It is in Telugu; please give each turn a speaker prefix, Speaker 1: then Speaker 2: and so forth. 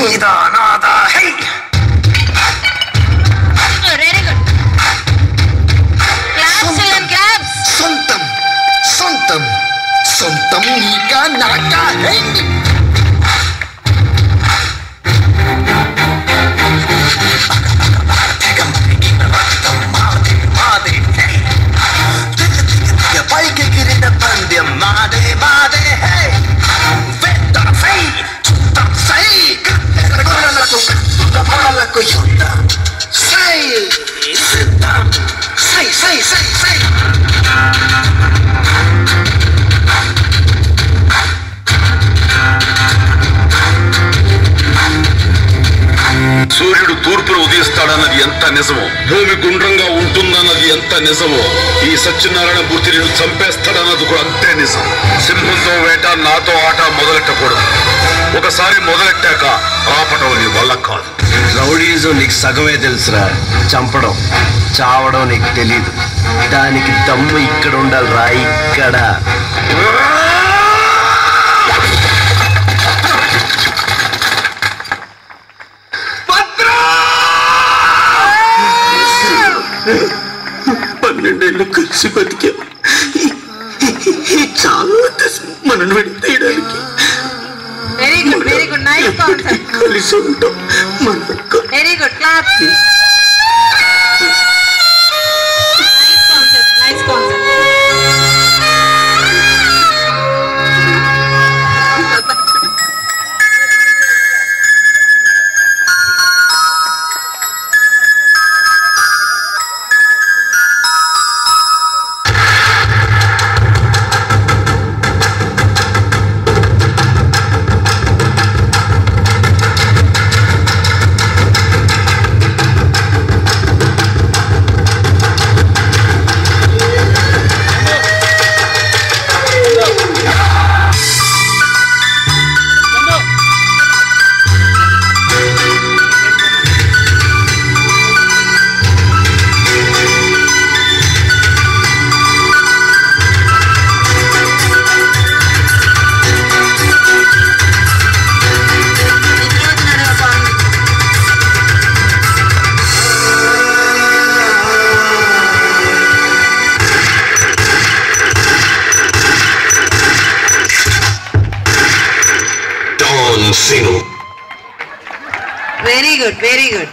Speaker 1: నీదా నాదా హై
Speaker 2: వెరీ గుడ్ క్లాప్స్
Speaker 1: సొంతం సొంతం సొంతం నీకా నాకా హై
Speaker 3: సూర్యుడు తూర్పును ఉదయిస్తాడన్నది ఎంత నిజమో, భూమి గుండ్రంగా ఉంటుందన్నది ఎంత నిజమో, ఈ సత్యనారాయణ మూర్తి నిన్ను చంపేస్తాడన్నది కూడా అంతే నిజం. సింహంతో వేట నాతో ఆట మొదలెట్టకూడదు. ఒకసారి మొదలెట్టాక ఆపటం నీ వల్ల కాదు.
Speaker 4: రౌడీజం నీకు సగమే తెలుసురా, చంపడం చావడం నీకు తెలీదు. దానికి దమ్ము ఇక్కడ ఉండాలి రా, ఇక్కడ.
Speaker 1: పన్నెండేళ్ళు కలిసి బతికా, చాలా మనను విడతీయడానికి.
Speaker 2: Very good nice concept.
Speaker 1: కలిసి ఉంటాం
Speaker 2: very good clap. Nice concept.
Speaker 1: Sino.
Speaker 2: Very good.